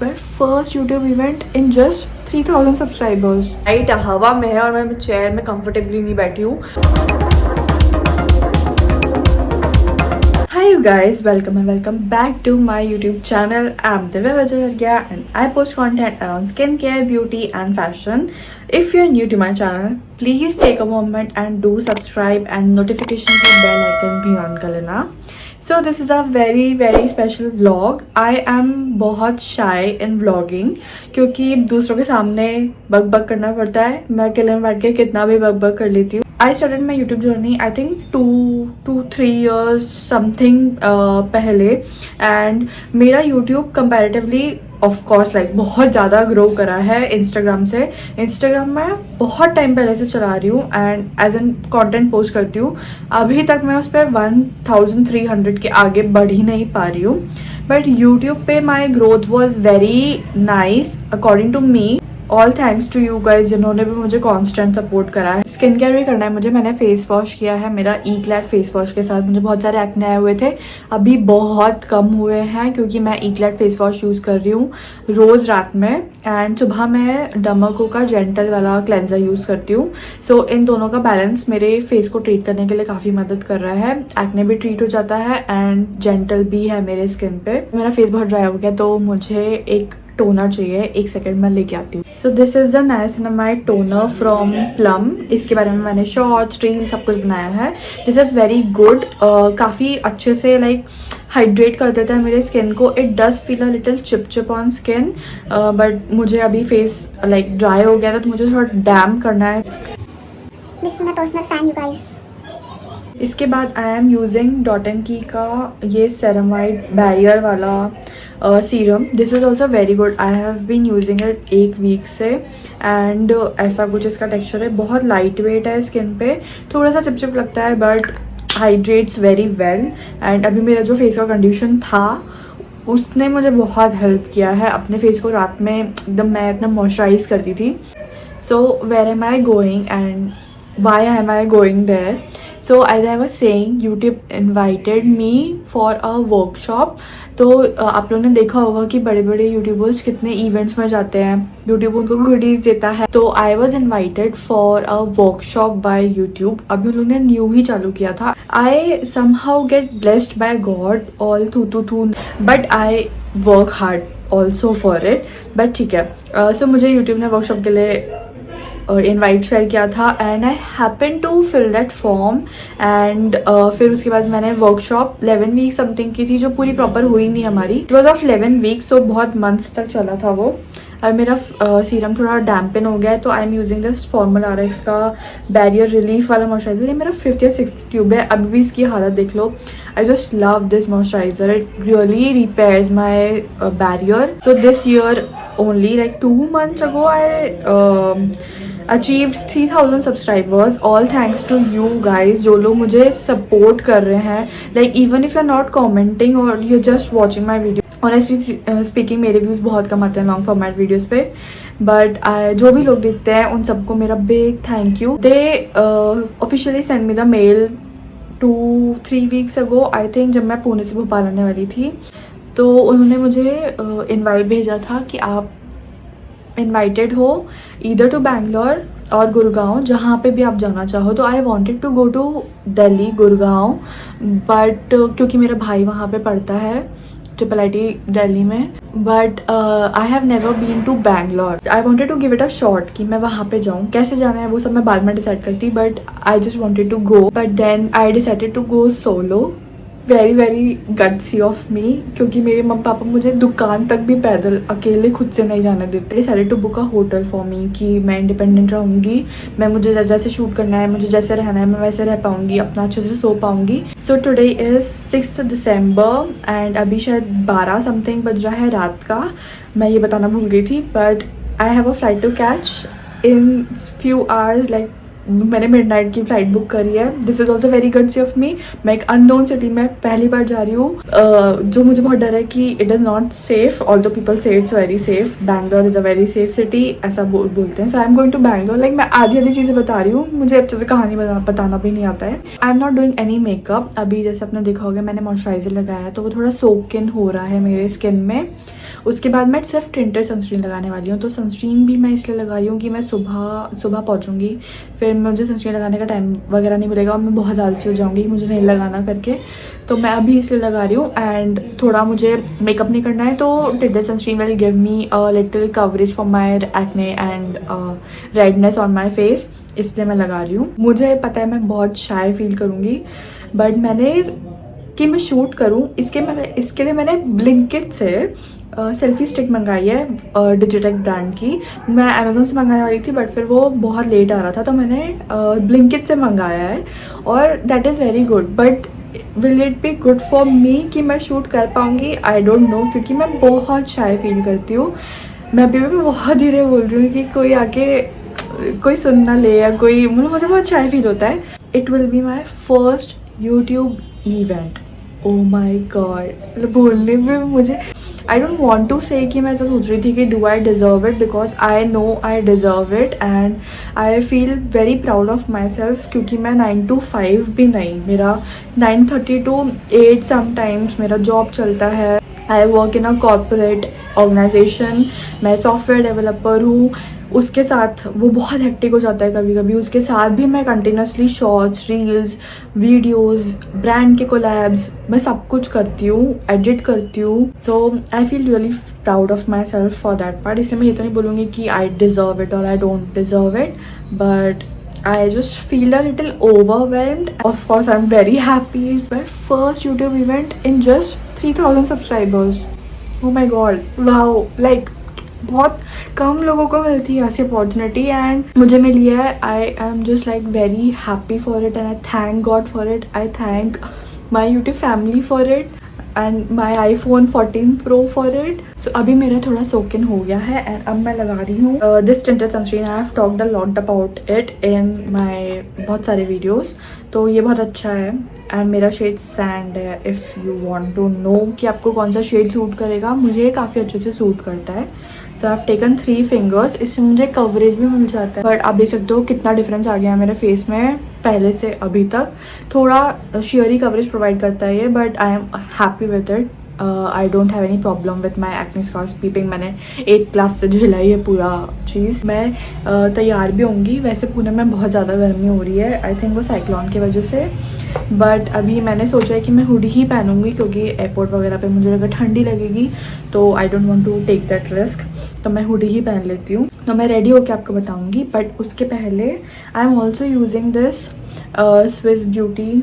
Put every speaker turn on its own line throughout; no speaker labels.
My first YouTube event in just 3000 subscribers. Right हवा में है और मैं चेयर में कंफर्टेबली नहीं बैठी हूँ। Hi you guys, welcome back to my YouTube channel. I'm Divya Vajravargya and I post content around skincare, beauty and fashion. If you're new to my channel, please take a moment and do subscribe and notification की bell icon भी on कर लेना. So this is a very special vlog. I am बहुत shy in vlogging क्योंकि दूसरों के सामने बक करना पड़ता है। मैं अकेले में बैठ के कितना भी बक कर लेती हूँ। I started my YouTube journey I think 2-3 years something पहले and मेरा YouTube comparatively of course like बहुत ज़्यादा ग्रो करा है इंस्टाग्राम से। इंस्टाग्राम मैं बहुत टाइम पहले से चला रही हूँ and as an content post करती हूँ। अभी तक मैं उस पर 1300 के आगे बढ़ ही नहीं पा रही हूँ, बट यूट्यूब पे my growth was very nice according to me. All thanks to you guys जिन्होंने भी मुझे कांस्टेंट सपोर्ट करा है। स्किन केयर भी करना है मुझे। मैंने फेस वॉश किया है मेरा ईक्लैट फेस वॉश के साथ। मुझे बहुत सारे एक्ने आए हुए थे, अभी बहुत कम हुए हैं क्योंकि मैं ईक्लैट फेस वॉश यूज़ कर रही हूँ रोज़ रात में एंड सुबह मैं डमाको का जेंटल वाला क्लेंजर यूज़ करती हूँ। सो इन दोनों का बैलेंस मेरे फेस को ट्रीट करने के लिए काफ़ी मदद कर रहा है। एक्ने भी ट्रीट हो जाता है एंड जेंटल भी है मेरे स्किन पे। मेरा फेस बहुत ड्राई हो गया तो मुझे एक टोनर चाहिए, एक सेकंड में लेके आती हूँ। So this is the niacinamide toner from plum. इसके बारे में मैंने शॉर्ट्स रील सब कुछ बनाया है। दिस इज वेरी गुड, काफ़ी अच्छे से लाइक हाइड्रेट कर देता है मेरे स्किन को। It does feel a little chip on skin but मुझे अभी फेस लाइक ड्राई हो गया था तो मुझे थोड़ा डैम्प करना है।
This is my personal fan you guys.
इसके बाद I am using Dot and Key का ये सेरामाइड बैरियर वाला serum. This is also very good. I have been using it 1 week से एंड ऐसा कुछ इसका टेक्सचर है। बहुत लाइट वेट है स्किन पे, थोड़ा सा चिपचिप लगता है but hydrates very well. And अभी मेरा जो फेस का कंडीशन था उसने मुझे बहुत हेल्प किया है। अपने फेस को रात में एकदम मैं इतना मॉइस्चराइज करती थी। So where am I going and why am I going there? So as I was saying, YouTube invited me for a workshop. तो आप लोगों ने देखा होगा कि बड़े बड़े यूट्यूबर्स कितने इवेंट्स में जाते हैं, यूट्यूब उनको गुडीज देता है। तो I was invited for a workshop by YouTube. अभी उन लोगों ने न्यू ही चालू किया था। I somehow get blessed by God although but I work hard also for it. But ठीक है। सो मुझे यूट्यूब ने वर्कशॉप के लिए इनवाइट शेयर किया था and I happen to fill that form and फिर उसके बाद मैंने वर्कशॉप 11 वीक समथिंग की थी जो पूरी प्रॉपर हुई नहीं हमारी। इट वॉज ऑफ 11 वीक्स, सो बहुत मंथ्स तक चला था वो। और मेरा सीरम थोड़ा डैम्पन हो गया है तो आई am using this formal RX का बैरियर रिलीफ वाला मॉइस्चराइजर। ये मेरा 5th या 6th ट्यूब है। अभी भी इसकी हालत देख लो। I just love this moisturiser, it really repairs my barrier. So this year only like 2 months ago I achieved 3000 subscribers. All thanks to you guys जो लोग मुझे support कर रहे हैं। Like even if you're not commenting or you're just watching my video. Honestly speaking मेरे views बहुत कम आते हैं लॉन्ग फॉर्मेट वीडियोस पे, बट जो भी लोग देखते हैं उन सबको मेरा big thank you. They officially send me the mail 2-3 weeks ago I think, जब मैं पुणे से भोपाल आने वाली थी। तो उन्होंने मुझे इनवाइट भेजा था कि आप इन्वाइटेड हो ईदर टू बैंगलोर और गुड़गांव, जहाँ पे भी आप जाना चाहो। तो I wanted to go to Delhi Gurgaon but क्योंकि मेरा भाई वहाँ पे पढ़ता है IIIT दिल्ली में, but I have never been to Bangalore. I wanted to give it a shot कि मैं वहाँ पे जाऊँ। कैसे जाना है वो सब मैं बाद में डिसाइड करती, but I just wanted to go. But then I decided to go solo. Very gutsy of me क्योंकि मेरे मम्मी पापा मुझे दुकान तक भी पैदल अकेले खुद से नहीं जाने देते। Decided to book a hotel for me कि मैं इंडिपेंडेंट रहूँगी, मैं मुझे जैसे शूट करना है, मुझे जैसे रहना है मैं वैसे रह पाऊँगी, अपना अच्छे से सो पाऊँगी। So today is 6th December and अभी शायद 12 समथिंग बज रहा है रात का। मैं ये बताना भूल गई थी, but I have a flight to catch in few hours like मैंने मिडनाइट की फ्लाइट बुक करी है. This is also very good of me. मैं एक अननोन सिटी में पहली बार जा रही हूँ, जो मुझे बहुत डर है कि it is not safe, although people say it's very safe. Bangalore is a very safe city, ऐसा बोलते हैं. So I am going to Bangalore. Like मैं आधी चीज़ें बता रही हूँ, मुझे अच्छे से कहानी बताना भी नहीं आता है. I am not doing any makeup. अभी जैसे आपने देखा होगा मैंने मॉइस्चराइजर लगाया है, तो वो थोड़ा सोक इन हो रहा है मेरे स्किन में. उसके बाद मैं सिर्फ टिंटेड सनस्क्रीन लगाने वाली हूँ. तो सनस्क्रीन भी मैं इसलिए लगा रही हूँ कि मैं सुबह पहुँचूँगी, फिर मुझे सनस्क्रीन लगाने का टाइम वगैरह नहीं मिलेगा और मैं बहुत आलसी हो जाऊँगी मुझे नहीं लगाना करके. तो मैं अभी इसलिए लगा रही हूँ. एंड थोड़ा मुझे मेकअप नहीं करना है, तो tinted sunscreen will give me a little coverage for my acne and redness on my face, इसलिए मैं लगा रही हूँ. मुझे पता है मैं बहुत शाय फील करूँगी, बट मैंने कि मैं शूट करूँ इसके लिए मैंने ब्लिंकिट से सेल्फी स्टिक मंगाई है, डिजिटेक ब्रांड की. मैं अमेज़ोन से मंगाने वाली थी बट फिर वो बहुत लेट आ रहा था, तो मैंने ब्लिंकिट से मंगाया है और that is very good. But will it be good for me कि मैं शूट कर पाऊँगी? आई डोंट नो, क्योंकि मैं बहुत शाय फील करती हूँ. मैं अभी भी बहुत धीरे बोल रही हूँ कि कोई आके कोई सुन ना ले या कोई, मुझे बहुत शाय फील होता है. It will be my first YouTube event. Oh my god, बोलने में मुझे आई डोंट वॉन्ट टू से कि मैं ऐसा सोच रही थी कि do I deserve it, because I know I deserve it and I feel very proud of my self. क्योंकि मैं 9 to 5 भी नहीं, मेरा 9:30 to 8 समटाइम्स मेरा जॉब चलता है. I work in a corporate organisation. मैं सॉफ्टवेयर डेवलपर हूँ. उसके साथ वो बहुत हेक्टिक हो जाता है कभी कभी. उसके साथ भी मैं continuously shorts, reels, videos, brand के कोलैब्स, मैं सब कुछ करती हूँ, एडिट करती हूँ. So I feel really proud of myself for that part. इसलिए मैं ये तो नहीं बोलूँगी कि आई डिज़र्व इट और I don't deserve it, but I just feel a little overwhelmed. Of course, I'm very happy. It's my first YouTube event in just 3,000 subscribers. Oh my god, wow! Like बहुत कम लोगों को मिलती है ऐसी opportunity and मुझे मिली है. I am just like very happy for it and I thank God for it. I thank my YouTube family for it and my iPhone 14 Pro for it. So अभी मेरा थोड़ा सोकिन हो गया है एंड अब मैं लगा रही हूँ this tinted sunscreen. I have talked a lot about it in my बहुत सारे वीडियोज़. तो ये बहुत अच्छा है एंड मेरा शेड सैंड है. If you want to know कि आपको कौन सा शेड सूट करेगा, मुझे काफ़ी अच्छे से सूट करता है. तो आई हैव टेकन 3 fingers. इससे मुझे कवरेज भी मिल जाता है. बट आप देख सकते हो कितना डिफरेंस आ गया है मेरे फेस में पहले से अभी तक. थोड़ा शेयरी कवरेज प्रोवाइड करता है ये, but I am happy with it. I don't have any problem with my acne scars peeping. मैंने 8th क्लास से झेला है ये पूरा चीज़. मैं तैयार भी होंगी. वैसे पुणे में बहुत ज़्यादा गर्मी हो रही है, आई थिंक वो साइक्लोन की वजह से. बट अभी मैंने सोचा है कि मैं हुडी ही पहनूंगी क्योंकि एयरपोर्ट वगैरह पे मुझे अगर ठंडी लगेगी तो I don't want to take that risk. तो मैं हुडी ही पहन लेती हूँ. तो मैं रेडी होकर आपको बताऊंगी. बट उसके पहले I am also using this Swiss beauty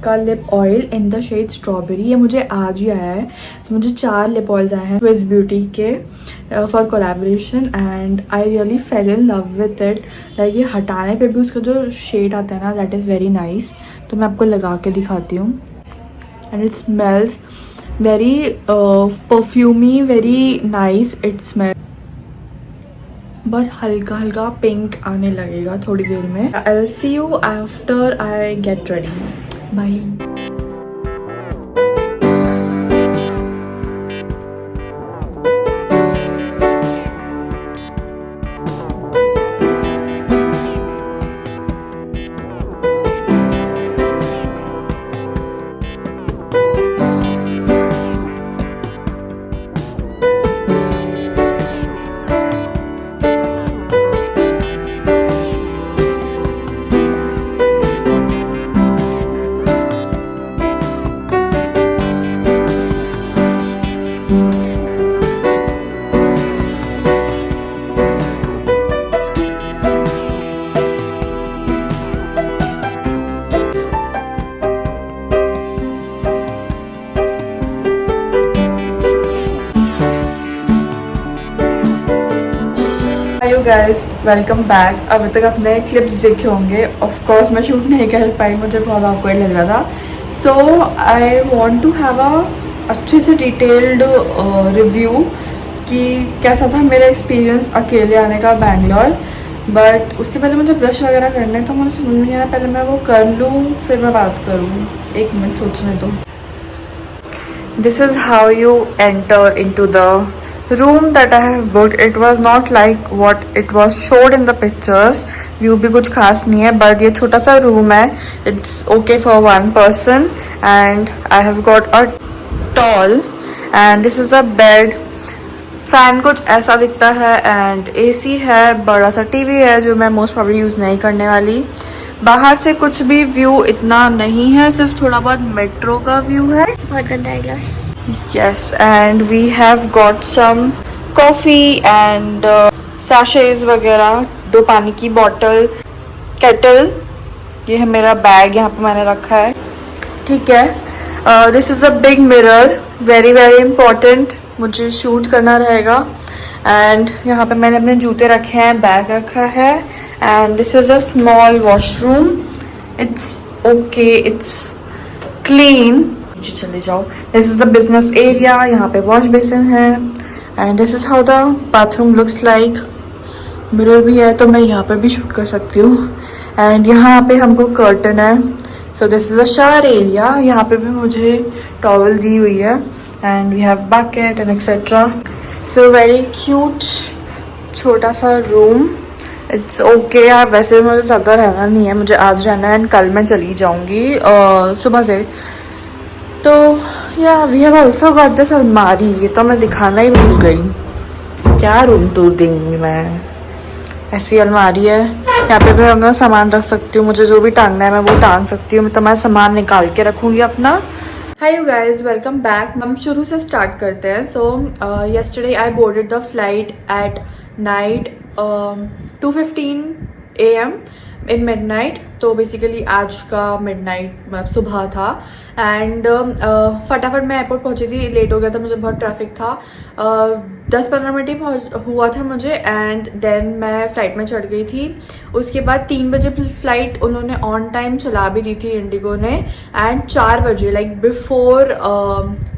का lip oil in the shade strawberry. ये मुझे आज ही आया है. तो मुझे 4 लिप ऑयल्स आए हैं स्विस ब्यूटी के for collaboration and I really fail in love with it. Like ये हटाने पे भी उसका जो शेड आता है ना, दैट इज़ वेरी नाइस. तो मैं आपको लगा के दिखाती हूँ and it smells very perfumey, very nice it smell. बस हल्का हल्का पिंक आने लगेगा थोड़ी देर में. I will see you after I get ready. Bye. Hello guys, welcome back. अभी तक अपने क्लिप्स देखे होंगे. ऑफ कोर्स मैं शूट नहीं कर पाई, मुझे बहुत awkward लग रहा था. So I want to have a अच्छे से डिटेल्ड रिव्यू कि कैसा था मेरा एक्सपीरियंस अकेले आने का बैंगलोर. बट उसके पहले मुझे ब्रश वगैरह करना है, तो मुझे समझ में नहीं आ रहा, पहले मैं वो कर लूँ फिर मैं बात करूँ। एक मिनट सोचने दो। This is how you enter into the room that I have booked. It was not like what it was showed in the pictures. View भी कुछ खास नहीं है, but ये छोटा सा room है. It's okay for one person, and I have got a towel, and this is a bed. Fan कुछ ऐसा दिखता है, एंड AC है, बड़ा सा TV है जो मैं मोस्ट प्रॉब्ली यूज़ नहीं करने वाली। बाहर से कुछ भी व्यू इतना नहीं है, सिर्फ थोड़ा बहुत मेट्रो का व्यू है।
बहुत गंदा है glass.
Yes, and we have got some coffee and सैशेज वगैरह, 2 पानी की बॉटल, केटल। ये है मेरा बैग, यहाँ पे मैंने रखा है। ठीक है, this is a big mirror, very very important, मुझे शूट करना रहेगा। एंड यहाँ पे मैंने अपने जूते रखे हैं, बैग रखा है। And this is a small washroom, it's okay, it's clean. चले जाओ। This is the business area, यहाँ पे वॉश बेसिन है। And this is how the bathroom looks like. Mirror भी है तो मैं यहाँ पे भी शूट कर सकती हूँ। एंड यहाँ पे हमको कर्टन है। So this is a shower area, यहाँ पे भी मुझे टॉवल दी हुई है। And we have bucket and etcetera. So very cute छोटा सा रूम, इट्स ओके यार। वैसे मुझे ज़्यादा रहना नहीं है, मुझे आज रहना है एंड कल मैं चली जाऊँगी सुबह से। तो या we have also got this अलमारी, ये तो मैं दिखाना ही भूल गई। क्या रूम टूर दूँगी मैं, ऐसी अलमारी है। यहाँ पे मैं अपना सामान रख सकती हूँ, मुझे जो भी टांगना है मैं वो टांग सकती हूँ। तो मैं सामान निकाल के रखूँगी अपना। Hi you guys, welcome back. हम शुरू से स्टार्ट करते हैं। सो yesterday I boarded the flight at night 2:15 AM in midnight। तो बेसिकली आज का मिडनाइट मतलब सुबह था। एंड फटाफट मैं एयरपोर्ट पहुंची थी, लेट हो गया था, मुझे बहुत ट्रैफिक था। 10-15 मिनट ही हुआ था मुझे। एंड देन मैं फ़्लाइट में चढ़ गई थी। उसके बाद 3 बजे फ्लाइट उन्होंने ऑन टाइम चला भी दी थी इंडिगो ने। एंड 4 बजे लाइक बिफोर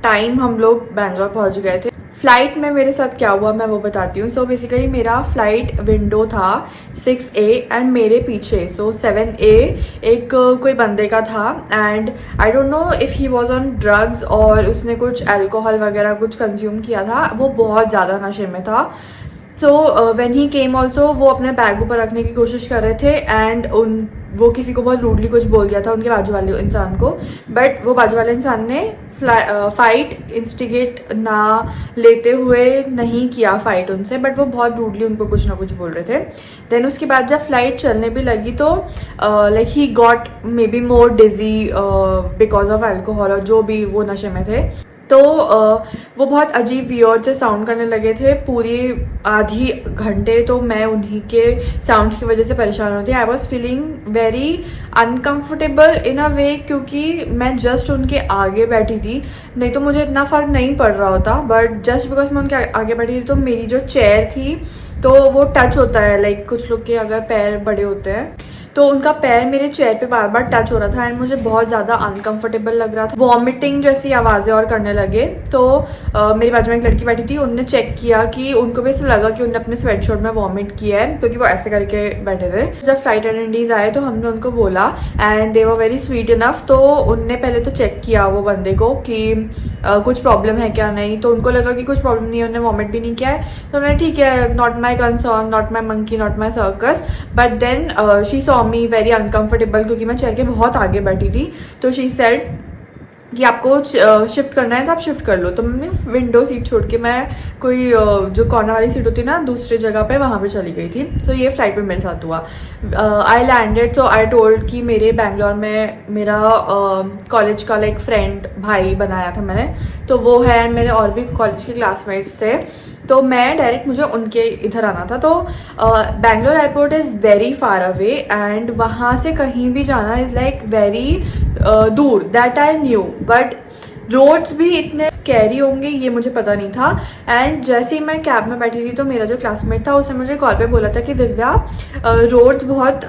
टाइम हम लोग बैंगलोर पहुंच गए थे। फ्लाइट में मेरे साथ क्या हुआ मैं वो बताती हूँ। सो बेसिकली मेरा फ्लाइट विंडो था 6A एंड मेरे पीछे 7A एक कोई बंदे का था। And I don't know if he was on drugs और उसने कुछ अल्कोहल वगैरह कुछ कंज्यूम किया था, वो बहुत ज़्यादा नशे में था। So when he came also वो अपने बैग ऊपर रखने की कोशिश कर रहे थे। एंड वो किसी को बहुत रूडली कुछ बोल दिया था, उनके बाजू वाले इंसान को। बट वो बाजू वाले इंसान ने फाइट इंस्टिगेट ना लेते हुए नहीं किया फाइट उनसे, बट वो बहुत रूडली उनको कुछ ना कुछ बोल रहे थे। देन उसके बाद जब फ्लाइट चलने भी लगी तो like he got maybe more dizzy because of alcohol और जो भी वो नशे में थे। तो वो बहुत अजीब वियर्ड से साउंड करने लगे थे पूरी आधी घंटे। तो मैं उन्हीं के साउंड्स की वजह से परेशान होती। I was feeling very uncomfortable in a way, क्योंकि मैं जस्ट उनके आगे बैठी थी, नहीं तो मुझे इतना फ़र्क नहीं पड़ रहा होता। बट जस्ट बिकॉज मैं उनके आगे बैठी थी तो मेरी जो चेयर थी तो वो टच होता है, लाइक कुछ लोग के अगर पैर बड़े होते हैं तो उनका पैर मेरे चेयर पे बार बार टच हो रहा था। एंड मुझे बहुत ज़्यादा अनकंफर्टेबल लग रहा था, वॉमिटिंग जैसी आवाज़ें और करने लगे। तो मेरी बाजू में एक लड़की बैठी थी, उनने चेक किया कि उनको भी ऐसा लगा कि उनने अपने स्वेटशर्ट में वॉमिट किया है, क्योंकि वो ऐसे करके बैठे थे। जब फ्लाइट अटेंडीज आए तो हमने उनको बोला and they were very sweet enough. तो उनने पहले तो चेक किया वो बंदे को कि कुछ प्रॉब्लम है क्या नहीं। तो उनको लगा कि कुछ प्रॉब्लम नहीं है, उन्होंने वॉमिट भी नहीं किया है। तो उन्होंने ठीक है, not my concern, not my monkey, not my circus. But then she saw me very uncomfortable, क्योंकि मैं चेयर के बहुत आगे बैठी थी। तो शी सेड कि आपको शिफ्ट करना है तो आप शिफ्ट कर लो। तो मैंने विंडो सीट छोड़ के मैं कोई जो कॉर्नर वाली सीट होती है ना दूसरी जगह पे, वहाँ पे चली गई थी। तो ये फ्लाइट पे मेरे साथ हुआ। आई लैंडेड, तो आई टोल्ड कि मेरे बैंगलोर में मेरा कॉलेज का लाइक फ्रेंड भाई बनाया था मैंने, तो वो है। एंड मेरे और भी कॉलेज के क्लासमेट्स थे, तो मैं डायरेक्ट मुझे उनके इधर आना था। तो Bangalore airport is very far away and वहाँ से कहीं भी जाना इज़ लाइक वेरी दूर, that I knew. But roads भी इतने स्कैरी होंगे ये मुझे पता नहीं था। एंड जैसे ही मैं कैब में बैठी थी तो मेरा जो क्लासमेट था उसने मुझे कॉल पे बोला था कि दिव्या रोड्स बहुत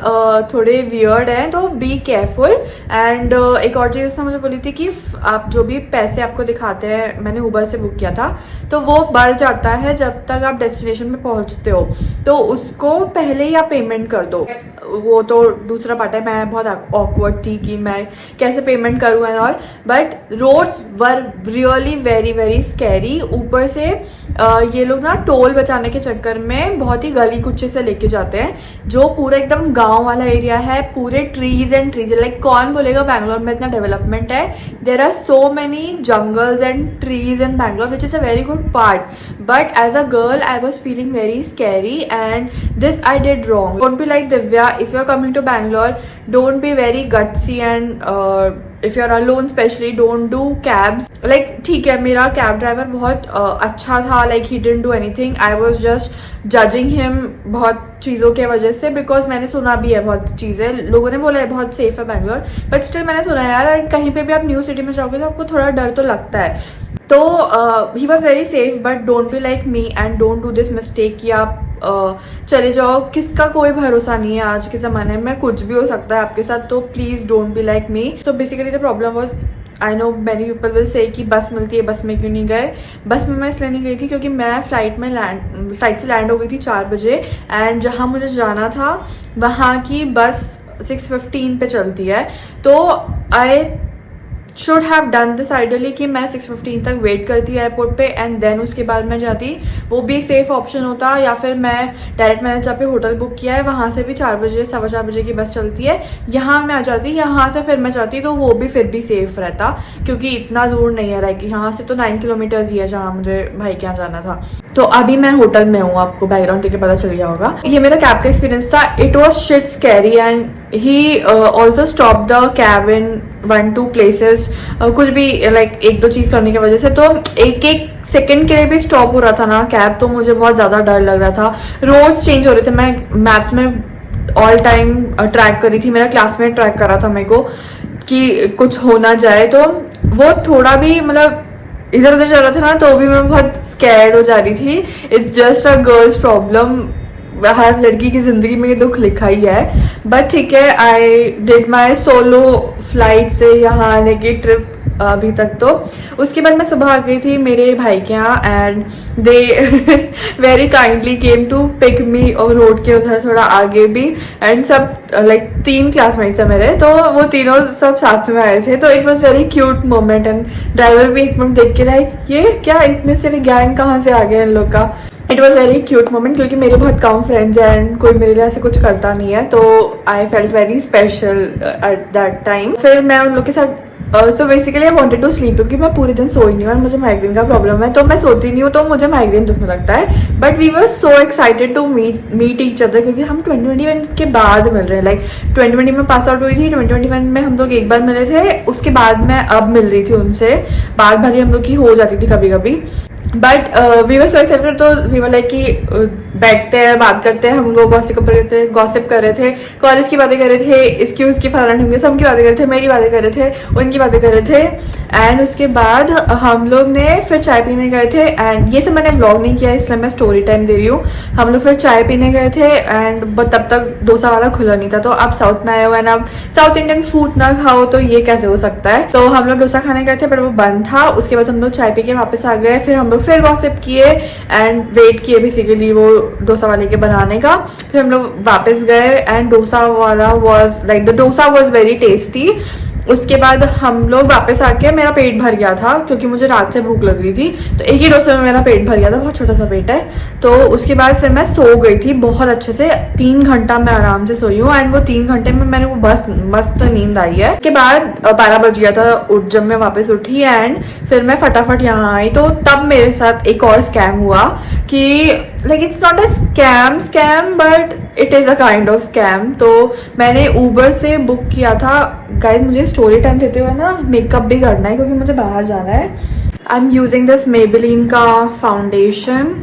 थोड़े वियर्ड हैं तो बी केयरफुल। एंड एक और चीज़ उसने मुझे बोली थी कि आप जो भी पैसे आपको दिखाते हैं, मैंने उबर से बुक किया था, तो वो बढ़ जाता है जब तक आप डेस्टिनेशन पे पहुंचते हो, तो उसको पहले ही आप पेमेंट कर दो। वो तो दूसरा पार्ट है, मैं बहुत ऑकवर्ड थी कि मैं कैसे पेमेंट करूँ and all, but roads were really very very scary. ऊपर से ये लोग ना टोल बचाने के चक्कर में बहुत ही गली कुच्चे से लेके जाते हैं, जो पूरा एकदम गांव वाला एरिया है, पूरे ट्रीज एंड ट्रीज। लाइक कौन बोलेगा बैंगलोर में इतना डेवलपमेंट है? There are so many jungles and trees in Bangalore which is a very good part, but as a girl I was feeling very scary and this I did wrong. Don't be like Divya, if you're coming to Bangalore, don't be very gutsy and if you're alone especially, don't do cabs. Like ठीक है, मेरा cab driver बहुत अच्छा था, like he didn't do anything. I was just judging him बहुत चीज़ों के वजह से, बिकॉज मैंने सुना भी है बहुत चीज़ें, लोगों ने बोला है बहुत सेफ है बैंगलोर, बट स्टिल मैंने सुना है यार, कहीं पे भी आप न्यू सिटी में जाओगे तो आपको थोड़ा डर तो लगता है। तो he was very safe, but don't be like me and don't do this mistake कि आप चले जाओ। किसका कोई भरोसा नहीं है आज के ज़माने में, कुछ भी हो सकता है आपके साथ, तो please don't be like me. So basically the problem was, I know many people will say कि बस मिलती है, बस में क्यों नहीं गए? बस में मैं इसलिए नहीं गई थी क्योंकि मैं फ्लाइट से लैंड हो गई थी 4 बजे, एंड जहाँ मुझे जाना था वहाँ की बस 6:15 पे चलती है। तो I should have done this ideally कि मैं 6:15 तक वेट करती एयरपोर्ट पे एंड देन उसके बाद मैं जाती, वो भी एक सेफ ऑप्शन होता। या फिर मैं डायरेक्ट, मैंने जहाँ पे होटल बुक किया है वहाँ से भी 4 बजे 4:15 बजे की बस चलती है, यहाँ मैं आ जाती, यहाँ से फिर मैं जाती, तो वो भी फिर भी सेफ रहता क्योंकि इतना दूर नहीं है। लाइक यहाँ से तो 9 किलोमीटर्स ही है जहाँ मुझे भाई के यहाँ जाना था। तो अभी मैं होटल में हूँ, आपको बैकग्राउंड देख के पता चल गया होगा। ये मेरा कैब का एक्सपीरियंस था। It was shit scary and he also stop the cab in 1-2 places, कुछ भी लाइक 1-2 चीज़ करने की वजह से। तो एक सेकंड के लिए भी स्टॉप हो रहा था ना कैब, तो मुझे बहुत ज़्यादा डर लग रहा था। रोड्स चेंज हो रहे थे, मैं मैप्स में ऑल टाइम ट्रैक कर रही थी, मेरा क्लासमेट ट्रैक कर रहा था मेरे को कि कुछ हो ना जाए। तो वो थोड़ा भी मतलब इधर उधर चल रहा था ना, तो भी मैं बहुत स्कैर्ड हो जा रही थी। It's just a girls problem, हर लड़की की जिंदगी में ये दुख लिखा ही है, बट ठीक है। I did my solo flight से यहाँ आने की ट्रिप अभी तक। तो उसके बाद मैं सुबह आ गई थी मेरे भाई के यहाँ and they very kindly came to pick me, और रोड के उधर थोड़ा आगे भी, एंड सब लाइक 3 क्लासमेट्स हैं मेरे, तो वो तीनों सब साथ में आए थे। तो it was very cute moment and driver भी एक मिनट देख के लाइक ये क्या, इतने सारे गैंग कहाँ से आ गए इन लोग का। It was very cute moment क्योंकि मेरे बहुत कम फ्रेंड्स हैं एंड कोई मेरे लिए ऐसे कुछ करता नहीं है, तो I felt very special at that time. फिर मैं उन लोग के साथ so basically I wanted to sleep क्योंकि मैं पूरे दिन सोई नहीं हूँ और मुझे माइग्रेन का प्रॉब्लम है, तो मैं सोती नहीं हूँ तो मुझे माइग्रेन दुखने लगता है। But we were so excited to meet each other क्योंकि हम 2021 के बाद मिल रहे हैं। लाइक 2020 में पास आउट हुई थी, 2021 में हम लोग एक बार मिले थे, उसके बाद मैं अब मिल रही थी उनसे। बात भली हम लोग की हो जाती थी कभी कभी, but we were so excited. तो वी वर लाइक कि बैठते हैं, बात करते हैं, हम लोग गॉसिप कर रहे थे, कॉलेज की बातें कर रहे थे, इसकी उसकी फलाना होंगे, सबकी बातें कर रहे थे, मेरी बातें कर रहे थे, उनकी बातें कर रहे थे। एंड उसके बाद हम लोग ने फिर चाय पीने गए थे, एंड ये सब मैंने व्लॉग नहीं किया इसलिए मैं स्टोरी टाइम दे रही हूँ। हम लोग फिर चाय पीने गए थे एंड तब तक डोसा वाला खुला नहीं था। तो आप साउथ में आए हो एंड आप साउथ इंडियन फूड ना खाओ तो ये कैसे हो सकता है। तो हम लोग डोसा खाने गए थे बट वो बंद था। उसके बाद हम लोग चाय पी के वापस आ गए, फिर हम लोग फिर गॉसिप किए एंड वेट किए बेसिकली वो डोसा वाले के बनाने का। फिर हम लोग वापस गए एंड डोसा वाला was like the dosa was very tasty. उसके बाद हम लोग वापस आके मेरा पेट भर गया था क्योंकि मुझे रात से भूख लग रही थी, तो एक ही डोसे में मेरा पेट भर गया था, बहुत छोटा सा पेट है। तो उसके बाद फिर मैं सो गई थी बहुत अच्छे से, 3 घंटा मैं आराम से सोई हूँ एंड वो 3 घंटे में मैंने वो बस मस्त नींद आई है। उसके बाद 12 बज गया था जब मैं वापस उठी एंड फिर मैं फटाफट यहाँ आई। तो तब मेरे साथ एक और स्कैम हुआ कि like it's not a scam but it is a kind of scam. तो मैंने ऊबर से बुक किया था। गाइस मुझे स्टोरी टाइम देते हुए ना मेकअप भी करना है क्योंकि मुझे बाहर जाना है। I am using this Maybelline का फाउंडेशन।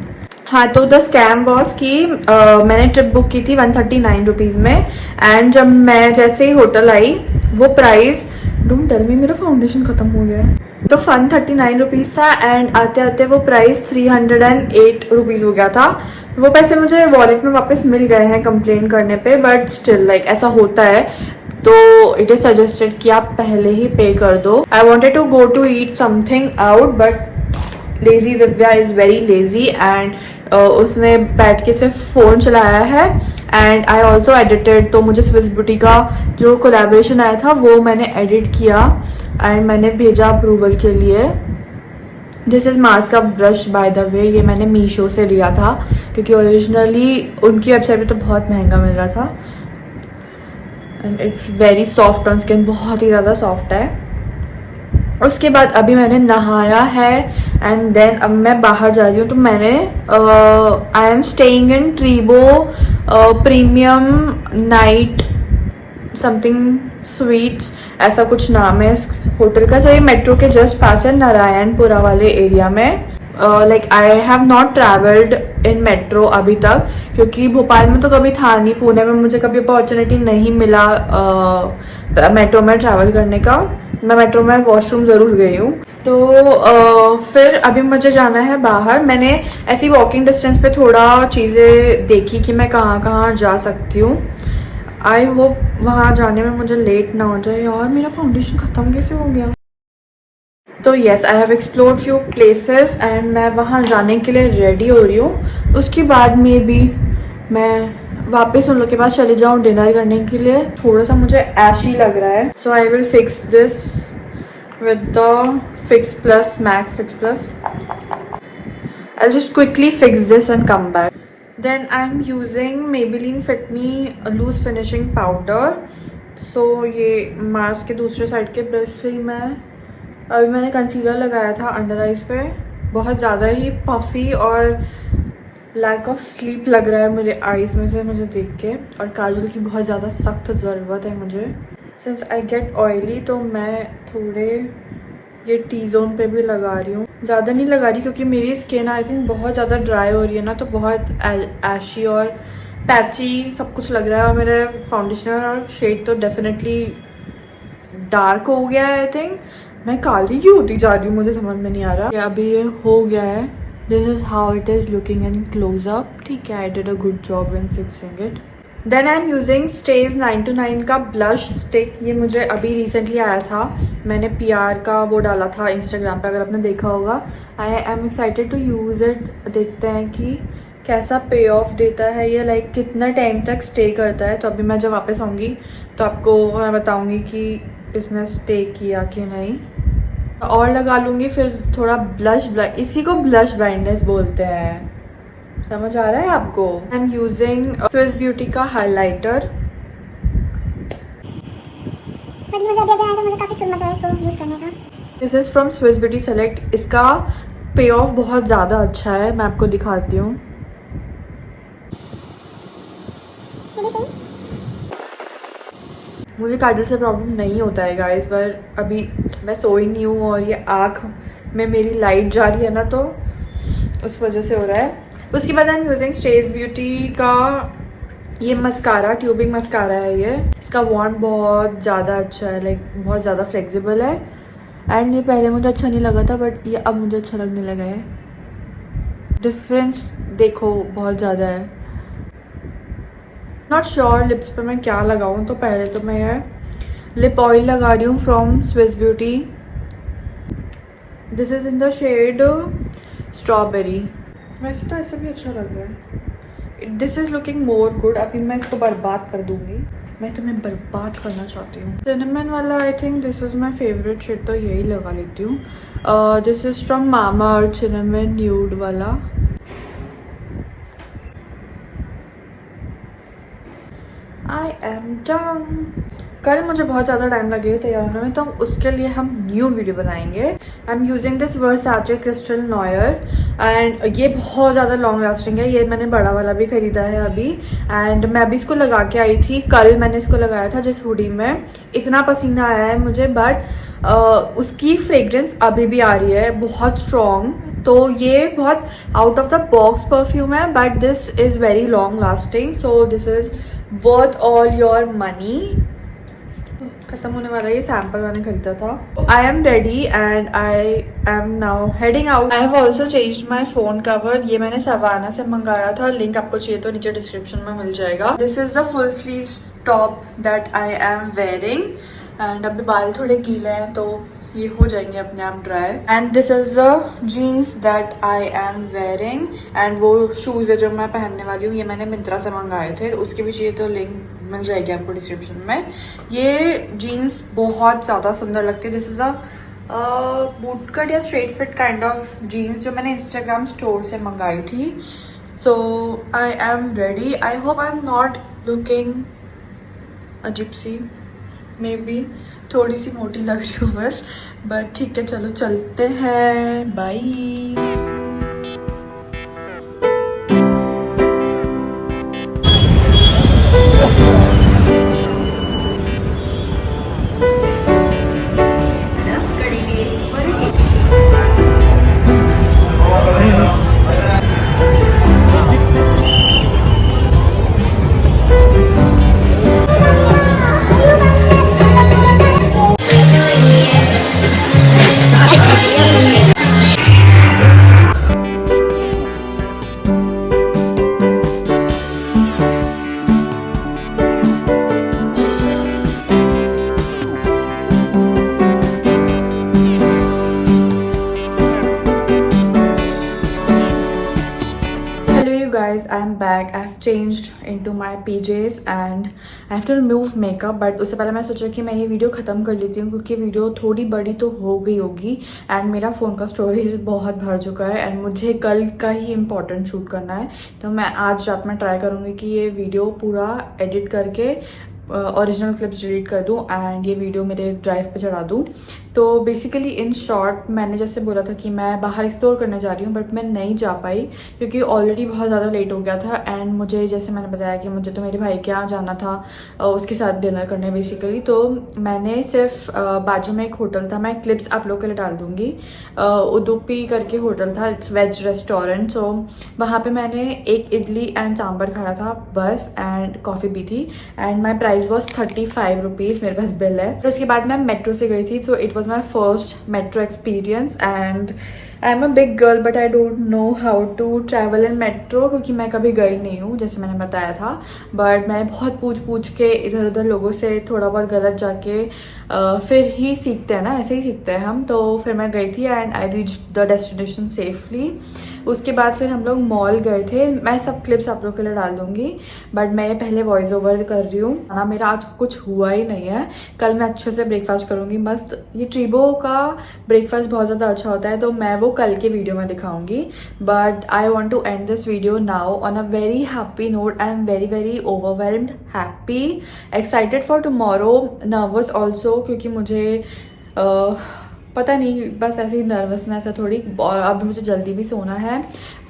हाँ, तो द स्कैम वॉज कि मैंने ट्रिप बुक की थी 139 रुपीज़ में एंड जब मैं जैसे ही होटल आई वो प्राइस, डोंट टेल मी मेरा फाउंडेशन खत्म हो गया है। तो फन 39 रुपीज़ था एंड आते आते वो प्राइस 308 रुपीज़ हो गया था। वो पैसे मुझे वॉलेट में वापस मिल गए हैं कंप्लेन करने पे, बट स्टिल लाइक ऐसा होता है, तो इट इज़ सजेस्टेड कि आप पहले ही पे कर दो। I wanted to go to eat something out but lazy Divya is very lazy and उसने बैठ के सिर्फ फ़ोन चलाया है। एंड आई ऑल्सो एडिटेड, तो मुझे स्विस ब्यूटी का जो कोलैबोरेशन आया था वो मैंने एडिट किया एंड मैंने भेजा अप्रूवल के लिए। दिस इज़ मार्स का ब्रश बाय द वे, ये मैंने मीशो से लिया था क्योंकि ओरिजिनली उनकी वेबसाइट पे तो बहुत महंगा मिल रहा था and it's very soft on skin, बहुत ही ज़्यादा सॉफ्ट है। उसके बाद अभी मैंने नहाया है एंड देन अब मैं बाहर जा रही हूँ। तो मैंने I am staying in Treebo premium night something sweets, ऐसा कुछ नाम है इस होटल का। सो ये मेट्रो के जस्ट पास है, नारायणपुरा वाले एरिया में। Like I have not travelled in metro अभी तक क्योंकि भोपाल में तो कभी था नहीं, पुणे में मुझे कभी अपॉर्चुनिटी नहीं मिला मेट्रो में ट्रैवल करने का। मैं मेट्रो में वॉशरूम ज़रूर गई हूँ। तो फिर अभी मुझे जाना है बाहर। मैंने ऐसी वॉकिंग डिस्टेंस पे थोड़ा चीज़ें देखी कि मैं कहाँ कहाँ जा सकती हूँ। आई होप वहाँ जाने में मुझे लेट ना हो जाए। और मेरा फाउंडेशन ख़त्म कैसे हो गया? तो yes, I have explored few places and मैं वहाँ जाने के लिए रेडी हो रही हूँ। उसके बाद में भी मैं वापस उन लोग के पास चले जाऊँ डिनर करने के लिए। थोड़ा सा मुझे ऐशी लग रहा है, so I will fix this with the fix plus mac fix plus. I just quickly fix this and come back. Then I am using Maybelline Fit Me loose finishing powder. So ये mask के दूसरे side के brush से ही अभी मैंने concealer लगाया था under eyes पे। बहुत ज़्यादा ही पफी और लैक ऑफ स्लीप लग रहा है मेरे आईज में से मुझे देख के, और काजल की बहुत ज़्यादा सख्त ज़रूरत है मुझे। सिंस आई गेट ऑयली तो मैं थोड़े ये टी जोन पे भी लगा रही हूँ, ज़्यादा नहीं लगा रही क्योंकि मेरी स्किन आई थिंक बहुत ज़्यादा ड्राई हो रही है ना, तो बहुत ऐशी और पैची सब कुछ लग रहा है। और मेरे फाउंडेशन और शेड तो डेफिनेटली डार्क हो गया है। आई थिंक मैं काली क्यों होती जा रही हूँ, मुझे समझ में नहीं आ रहा। अभी ये हो गया है। This is how it is looking in close up. ठीक है, I did a good job in fixing it. Then I am using stage 929 का ब्लश स्टिक। ये मुझे अभी रिसेंटली आया था, मैंने PR का वो डाला था इंस्टाग्राम पे, अगर आपने देखा होगा। I am excited to use it. देखते हैं कि कैसा पे ऑफ देता है ये, लाइक कितना टाइम तक स्टे करता है। तो अभी मैं जब वापस आऊँगी तो आपको मैं बताऊँगी कि इसने स्टे किया कि नहीं। और लगा लूँगी फिर थोड़ा ब्लश, इसी को ब्लश ब्राइटनेस बोलते हैं, समझ आ रहा है आपको? आई एम यूजिंग स्विस ब्यूटी का हाइलाइटर।
मुझे अभी आया तो मुझे काफी चुल मचा है इसको यूज करने का।
This is from Swiss beauty select. इसका पे ऑफ बहुत ज़्यादा अच्छा है, मैं आपको दिखाती हूँ। मुझे काजल से प्रॉब्लम नहीं होता है गाइस, पर अभी मैं सोई नहीं हूँ और ये आँख में मेरी लाइट जा रही है ना, तो उस वजह से हो रहा है। उसके बाद I am using stage beauty का ये मस्कारा, ट्यूबिंग मस्कारा है ये। इसका वॉन्ड बहुत ज़्यादा अच्छा है, लाइक बहुत ज़्यादा फ्लेक्सिबल है। एंड ये पहले मुझे अच्छा नहीं लगा था, बट ये अब मुझे अच्छा लगने लगा है। डिफरेंस देखो बहुत ज़्यादा है। नॉट श्योर लिप्स पे मैं क्या लगाऊं, तो पहले तो मैं लिप ऑयल लगा रही हूँ from Swiss Beauty. This is in the shade strawberry. वैसे तो ऐसा भी अच्छा लग रहा है। This is looking more good. अभी मैं इसको बर्बाद कर दूंगी, मैं तुम्हें बर्बाद करना चाहती हूँ। सिनेमन वाला I think this is my favourite shade, तो यही लगा लेती हूँ। This is from Mamaearth cinnamon nude वाला। I am done. कल मुझे बहुत ज़्यादा टाइम लगेगा तैयार होने में, तो उसके लिए हम न्यू वीडियो बनाएंगे। I am using this Versace Crystal Noir and ये बहुत ज़्यादा लॉन्ग लास्टिंग है। ये मैंने बड़ा वाला भी खरीदा है अभी, एंड मैं अभी इसको लगा के आई थी। कल मैंने इसको लगाया था जिस हुडी में, इतना पसीना आया है मुझे, बट उसकी फ्रेग्रेंस अभी भी आ रही है बहुत स्ट्रॉन्ग। तो ये बहुत out of the box perfume है, but this is very long lasting, so this is worth all your money. खत्म होने वाला है, ये सैम्पल मैंने खरीदा था। I am ready and I am now heading out. I have also changed my phone cover. ये मैंने सवाना से मंगाया था, लिंक आपको चाहिए तो नीचे डिस्क्रिप्शन में मिल जाएगा। This is the full sleeve top that I am wearing and अभी बाल थोड़े गीले हैं तो ये हो जाएंगे अपने आप dry. And this is the genes that I am wearing and वो शूज़ है जो मैं पहनने वाली हूँ, ये मैंने मिंत्रा से मंगाए थे, उसके भी चाहिए तो लिंक मिल जाएगी आपको डिस्क्रिप्शन में। ये जीन्स बहुत ज़्यादा सुंदर लगती है। This is a boot cut या straight fit kind of jeans जो मैंने इंस्टाग्राम स्टोर से मंगाई थी। So I am ready. I hope I am not looking अजीब सी, मे बी थोड़ी सी मोटी लग रही हूँ बस, बट ठीक है चलो चलते हैं, bye. Guys, I am back. I have changed into my PJs and I have to remove makeup. But उससे पहले मैं सोचा कि मैं ये वीडियो ख़त्म कर लेती हूँ क्योंकि वीडियो थोड़ी बड़ी तो हो गई होगी एंड मेरा फ़ोन का स्टोरेज बहुत भर चुका है एंड मुझे कल का ही इम्पोर्टेंट शूट करना है। तो मैं आज रात में ट्राई करूँगी कि ये वीडियो पूरा एडिट करके ओरिजिनल क्लिप्स डिलीट कर दूँ एंड ये वीडियो मेरे ड्राइव पे चढ़ा दूँ। तो बेसिकली इन शॉर्ट मैंने जैसे बोला था कि मैं बाहर एक्सप्लोर करने जा रही हूँ बट मैं नहीं जा पाई क्योंकि ऑलरेडी बहुत ज़्यादा लेट हो गया था एंड मुझे जैसे मैंने बताया कि मुझे तो मेरे भाई के यहाँ जाना था उसके साथ डिनर करने बेसिकली। तो मैंने सिर्फ बाजू में एक होटल था, मैं क्लिप्स आप लोग के लिए डाल दूँगी, उडुपी करके होटल था, इट्स वेज रेस्टोरेंट। सो वहाँ पर मैंने एक इडली एंड सांभर खाया था बस एंड कॉफ़ी भी थी and my price was 35 rupees, मेरे पास बिल है। फिर उसके बाद मैं मेट्रो से गई थी, so it was my first metro experience and I'm a big girl but I don't know how to travel in metro क्योंकि मैं कभी गई नहीं हूँ जैसे मैंने बताया था। बट मैंने बहुत पूछ के इधर उधर लोगों से थोड़ा बहुत गलत जाके फिर ही सीखते हैं ना, ऐसे ही सीखते हैं हम। तो फिर मैं गई थी and I reached the destination safely. उसके बाद फिर हम लोग मॉल गए थे, मैं सब क्लिप्स आप लोग के लिए डाल दूँगी बट मैं पहले वॉइस ओवर कर रही हूँ। खाना मेरा आज कुछ हुआ ही नहीं है, कल मैं अच्छे से ब्रेकफास्ट करूँगी मस्त। ये ट्रीबो का ब्रेकफास्ट बहुत ज़्यादा अच्छा होता है तो मैं वो कल के वीडियो में दिखाऊंगी। But I want to end this video now on a very happy note. I am very overwhelmed, happy, excited for tomorrow, nervous also क्योंकि मुझे पता नहीं बस ऐसी नर्वसनेस है थोड़ी। और अब मुझे जल्दी भी सोना है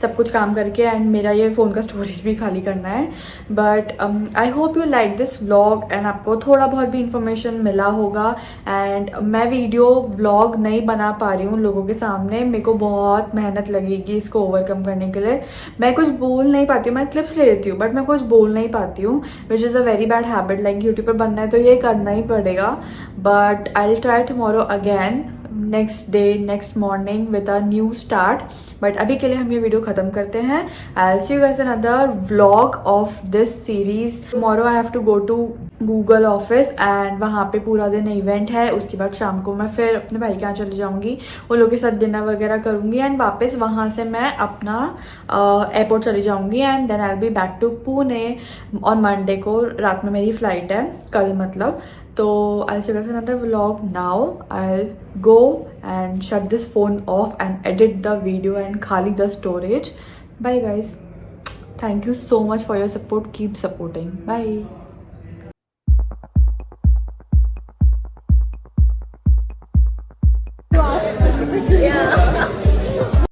सब कुछ काम करके एंड मेरा ये फ़ोन का स्टोरेज भी खाली करना है। But I hope you like this vlog and आपको थोड़ा बहुत भी इंफॉर्मेशन मिला होगा। एंड मैं वीडियो व्लॉग नहीं बना पा रही हूँ लोगों के सामने, मेरे को बहुत मेहनत लगेगी इसको ओवरकम करने के लिए। मैं कुछ बोल नहीं पाती हूँ, मैं क्लिप्स ले लेती हूँ बट मैं कुछ बोल नहीं पाती हूँ, which is a very bad habit. Like YouTuber बनना है तो ये करना ही पड़ेगा। But I will try tomorrow again, next day, next morning with a new start. But अभी के लिए हम ये वीडियो खत्म करते हैं। I see you guys another vlog of this series. Tomorrow I have to go to Google office and वहाँ पे पूरा दिन इवेंट है। उसके बाद शाम को मैं फिर अपने भाई के यहाँ चली जाऊँगी, उन लोगों के साथ डिनर वगैरह करूँगी एंड वापस वहाँ से मैं अपना एयरपोर्ट चली जाऊँगी and then I will be back to Pune on Monday को। रात में मेरी फ्लाइट है कल मतलब। तो I'll see you guys in another vlog now. I'll go and shut this phone off and edit the video and khali the storage. Bye guys. Thank you so much for your support. Keep supporting. Bye.